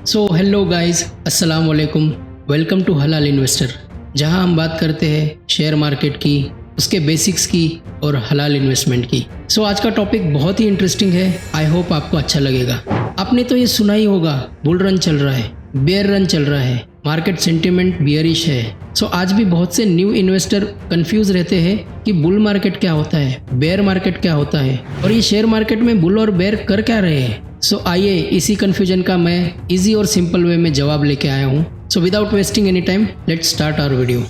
So hello guys, अस्सलाम वालेकुम। Welcome to हलाल इन्वेस्टर, जहां हम बात करते हैं शेयर मार्केट की, उसके बेसिक्स की और हलाल इन्वेस्टमेंट की। सो आज का टॉपिक बहुत ही इंटरेस्टिंग है। आई होप आपको अच्छा लगेगा। आपने तो ये सुना ही होगा, बुल रन चल रहा है, बेयर रन चल रहा है, मार्केट सेंटिमेंट बियरिश है। सो आज भी बहुत से न्यू इन्वेस्टर कंफ्यूज रहते हैं कि बुल मार्केट क्या होता है, बेयर मार्केट क्या होता है, और ये शेयर मार्केट में बुल और बेयर कर क्या रहे हैं। सो आइए इसी कन्फ्यूजन का मैं इजी और सिंपल वे में जवाब लेके आया हूँ। So without wasting any time, let's start our video.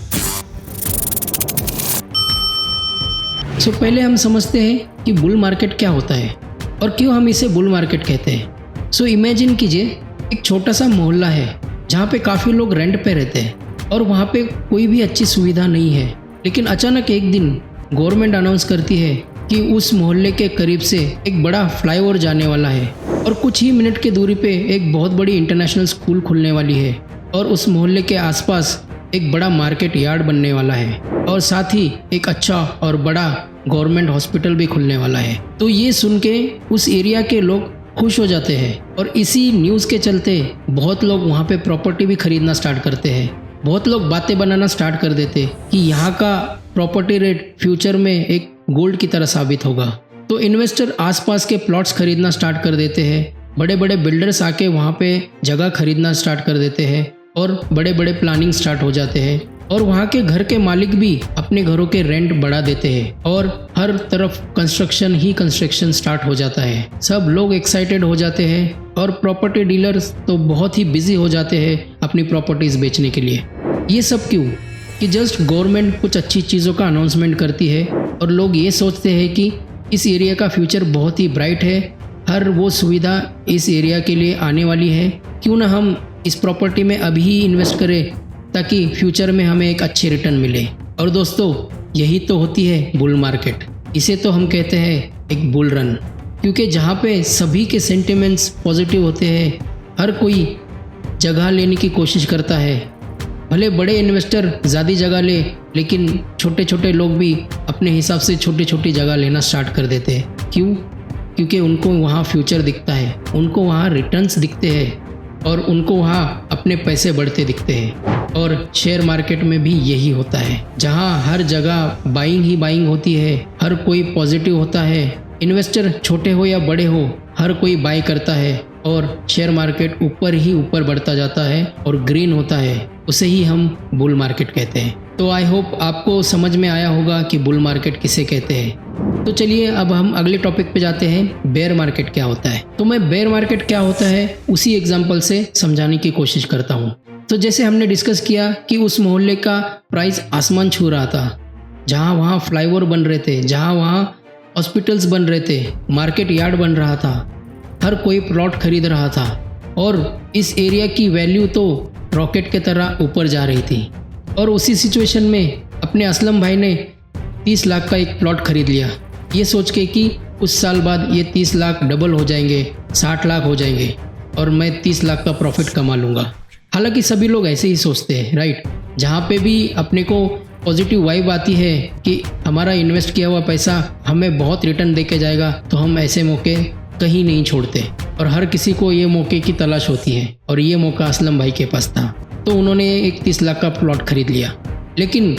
So पहले हम समझते हैं कि बुल मार्केट क्या होता है और क्यों हम इसे बुल मार्केट कहते हैं। सो इमेजिन कीजिए, एक छोटा सा मोहल्ला है जहाँ पे काफ़ी लोग रेंट पे रहते हैं और वहाँ पे कोई भी अच्छी सुविधा नहीं है। लेकिन अचानक एक दिन गवर्नमेंट अनाउंस करती है कि उस मोहल्ले के करीब से एक बड़ा फ्लाईओवर जाने वाला है और कुछ ही मिनट की दूरी पे एक बहुत बड़ी इंटरनेशनल स्कूल खुलने वाली है और उस मोहल्ले के आसपास एक बड़ा मार्केट यार्ड बनने वाला है और साथ ही एक अच्छा और बड़ा गवर्नमेंट हॉस्पिटल भी खुलने वाला है। तो ये सुन के उस एरिया के लोग खुश हो जाते हैं और इसी न्यूज़ के चलते बहुत लोग वहाँ पे प्रॉपर्टी भी खरीदना स्टार्ट करते हैं। बहुत लोग बातें बनाना स्टार्ट कर देते कि यहाँ का प्रॉपर्टी रेट फ्यूचर में एक गोल्ड की तरह साबित होगा। तो इन्वेस्टर आसपास के प्लॉट्स खरीदना स्टार्ट कर देते हैं, बड़े बड़े बिल्डर्स आके वहाँ पे जगह खरीदना स्टार्ट कर देते हैं और बड़े बड़े प्लानिंग स्टार्ट हो जाते हैं और वहाँ के घर के मालिक भी अपने घरों के रेंट बढ़ा देते हैं और हर तरफ कंस्ट्रक्शन ही कंस्ट्रक्शन स्टार्ट हो जाता है। सब लोग एक्साइटेड हो जाते हैं और प्रॉपर्टी डीलर्स तो बहुत ही बिजी हो जाते हैं अपनी प्रॉपर्टीज बेचने के लिए। ये सब क्यों? कि जस्ट गवर्नमेंट कुछ अच्छी चीज़ों का अनाउंसमेंट करती है और लोग ये सोचते हैं कि इस एरिया का फ्यूचर बहुत ही ब्राइट है, हर वो सुविधा इस एरिया के लिए आने वाली है, क्यों ना हम इस प्रॉपर्टी में अभी ही इन्वेस्ट करें ताकि फ्यूचर में हमें एक अच्छी रिटर्न मिले। और दोस्तों, यही तो होती है बुल मार्केट। इसे तो हम कहते हैं एक बुल रन, क्योंकि जहाँ पे सभी के सेंटिमेंट्स पॉजिटिव होते हैं, हर कोई जगह लेने की कोशिश करता है। भले बड़े इन्वेस्टर ज़्यादा जगह ले, लेकिन छोटे छोटे लोग भी अपने हिसाब से छोटी छोटी जगह लेना स्टार्ट कर देते हैं। क्यों? क्योंकि उनको वहाँ फ्यूचर दिखता है, उनको वहाँ रिटर्न्स दिखते हैं और उनको वहाँ अपने पैसे बढ़ते दिखते हैं। और शेयर मार्केट में भी यही होता है, जहाँ हर जगह बाइंग ही बाइंग होती है, हर कोई पॉजिटिव होता है। इन्वेस्टर छोटे हो या बड़े हो, हर कोई बाय करता है और शेयर मार्केट ऊपर ही ऊपर बढ़ता जाता है और ग्रीन होता है। उसे ही हम बुल मार्केट कहते हैं। तो आई होप आपको समझ में आया होगा कि बुल मार्केट किसे कहते हैं। तो चलिए अब हम अगले टॉपिक पे जाते हैं, बेयर मार्केट क्या होता है। तो मैं बेयर मार्केट क्या होता है उसी एग्जांपल से समझाने की कोशिश करता हूँ। तो जैसे हमने डिस्कस किया कि उस मोहल्ले का प्राइस आसमान छू रहा था, जहाँ वहाँ फ्लाईओवर बन रहे थे, जहाँ वहाँ हॉस्पिटल्स बन रहे थे, मार्केट यार्ड बन रहा था, हर कोई प्लॉट खरीद रहा था और इस एरिया की वैल्यू तो रॉकेट के तरह ऊपर जा रही थी। और उसी सिचुएशन में अपने असलम भाई ने 30 लाख का एक प्लॉट खरीद लिया, ये सोच के कि कुछ साल बाद ये 30 लाख डबल हो जाएंगे, 60 लाख हो जाएंगे और मैं 30 लाख का प्रॉफिट कमा लूँगा। हालांकि सभी लोग ऐसे ही सोचते हैं, राइट। जहाँ पे भी अपने को पॉजिटिव वाइब आती है कि हमारा इन्वेस्ट किया हुआ पैसा हमें बहुत रिटर्न दे के जाएगा, तो हम ऐसे मौके कहीं नहीं छोड़ते और हर किसी को ये मौके की तलाश होती है और ये मौका असलम भाई के पास था। तो उन्होंने एक 30 लाख का प्लॉट खरीद लिया। लेकिन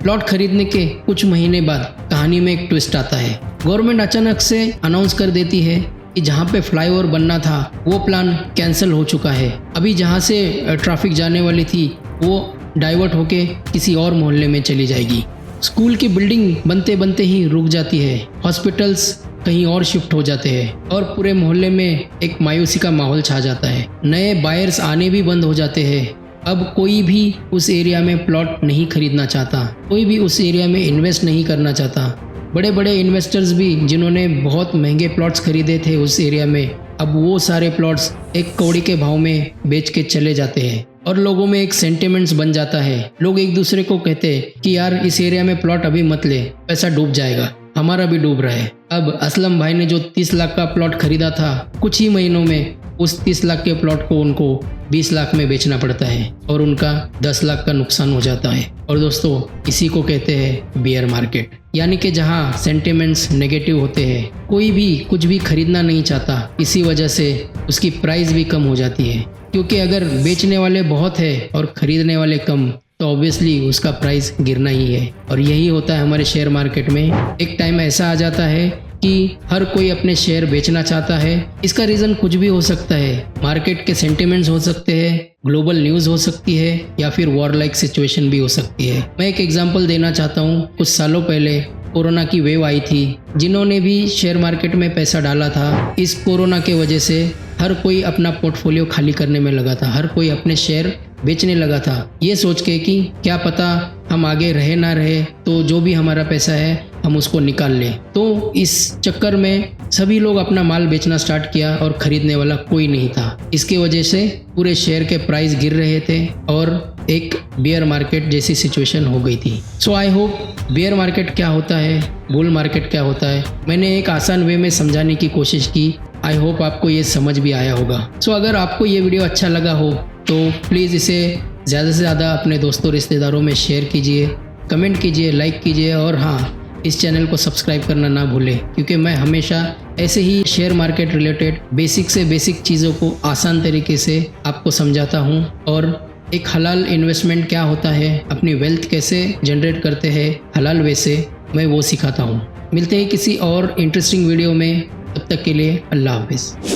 प्लॉट खरीदने के कुछ महीने बाद कहानी में एक ट्विस्ट आता है। गवर्नमेंट अचानक से अनाउंस कर देती है कि जहाँ पे फ्लाईओवर बनना था वो प्लान कैंसिल हो चुका है। अभी जहाँ से ट्रैफिक जाने वाली थी वो डाइवर्ट होके किसी और मोहल्ले में चली जाएगी। स्कूल की बिल्डिंग बनते बनते ही रुक जाती है, हॉस्पिटल्स कहीं और शिफ्ट हो जाते हैं और पूरे मोहल्ले में एक मायूसी का माहौल छा जाता है। नए बायर्स आने भी बंद हो जाते हैं। अब कोई भी उस एरिया में प्लॉट नहीं खरीदना चाहता, कोई भी उस एरिया में इन्वेस्ट नहीं करना चाहता। बड़े बड़े इन्वेस्टर्स भी जिन्होंने बहुत महंगे प्लॉट्स खरीदे थे उस एरिया में, अब वो सारे प्लॉट्स एक कौड़ी के भाव में बेच के चले जाते हैं और लोगों में एक सेंटिमेंट्स बन जाता है। लोग एक दूसरे को कहते हैं कि यार इस एरिया में प्लॉट अभी मत ले, पैसा डूब जाएगा, हमारा भी डूब रहा है। अब असलम भाई ने जो 30 लाख का प्लॉट खरीदा था, कुछ ही महीनों में उस 30 लाख के प्लॉट को उनको 20 लाख में बेचना पड़ता है और उनका 10 लाख का नुकसान हो जाता है। और दोस्तों, इसी को कहते हैं बियर मार्केट, यानी कि जहां सेंटिमेंट्स नेगेटिव होते हैं, कोई भी कुछ भी खरीदना नहीं चाहता, इसी वजह से उसकी प्राइस भी कम हो जाती है। क्योंकि अगर बेचने वाले बहुत है और खरीदने वाले कम, तो ऑब्वियसली उसका प्राइस गिरना ही है। और यही होता है हमारे शेयर मार्केट में। एक टाइम ऐसा आ जाता है कि हर कोई अपने शेयर बेचना चाहता है। इसका रीज़न कुछ भी हो सकता है, मार्केट के सेंटिमेंट्स हो सकते हैं, ग्लोबल न्यूज़ हो सकती है, या फिर वॉर लाइक सिचुएशन भी हो सकती है। मैं एक एग्जांपल देना चाहता हूँ। कुछ सालों पहले कोरोना की वेव आई थी, जिन्होंने भी शेयर मार्केट में पैसा डाला था, इस कोरोना के वजह से हर कोई अपना पोर्टफोलियो खाली करने में लगा था, हर कोई अपने शेयर बेचने लगा था, ये सोच के कि क्या पता हम आगे रहे ना रहे, तो जो भी हमारा पैसा है हम उसको निकाल लें। तो इस चक्कर में सभी लोग अपना माल बेचना स्टार्ट किया और खरीदने वाला कोई नहीं था। इसके वजह से पूरे शेयर के प्राइस गिर रहे थे और एक बियर मार्केट जैसी सिचुएशन हो गई थी। सो आई होप बियर मार्केट क्या होता है, बुल मार्केट क्या होता है, मैंने एक आसान वे में समझाने की कोशिश की। आई होप आपको ये समझ भी आया होगा। सो अगर आपको ये वीडियो अच्छा लगा हो तो प्लीज़ इसे ज़्यादा से ज़्यादा अपने दोस्तों रिश्तेदारों में शेयर कीजिए, कमेंट कीजिए, लाइक कीजिए, और हाँ, इस चैनल को सब्सक्राइब करना ना भूलें, क्योंकि मैं हमेशा ऐसे ही शेयर मार्केट रिलेटेड बेसिक से बेसिक चीज़ों को आसान तरीके से आपको समझाता हूँ। और एक हलाल इन्वेस्टमेंट क्या होता है, अपनी वेल्थ कैसे जनरेट करते हैं हलाल वे से, मैं वो सिखाता हूँ। मिलते हैं किसी और इंटरेस्टिंग वीडियो में, तब तक के लिए अल्लाह हाफिज़।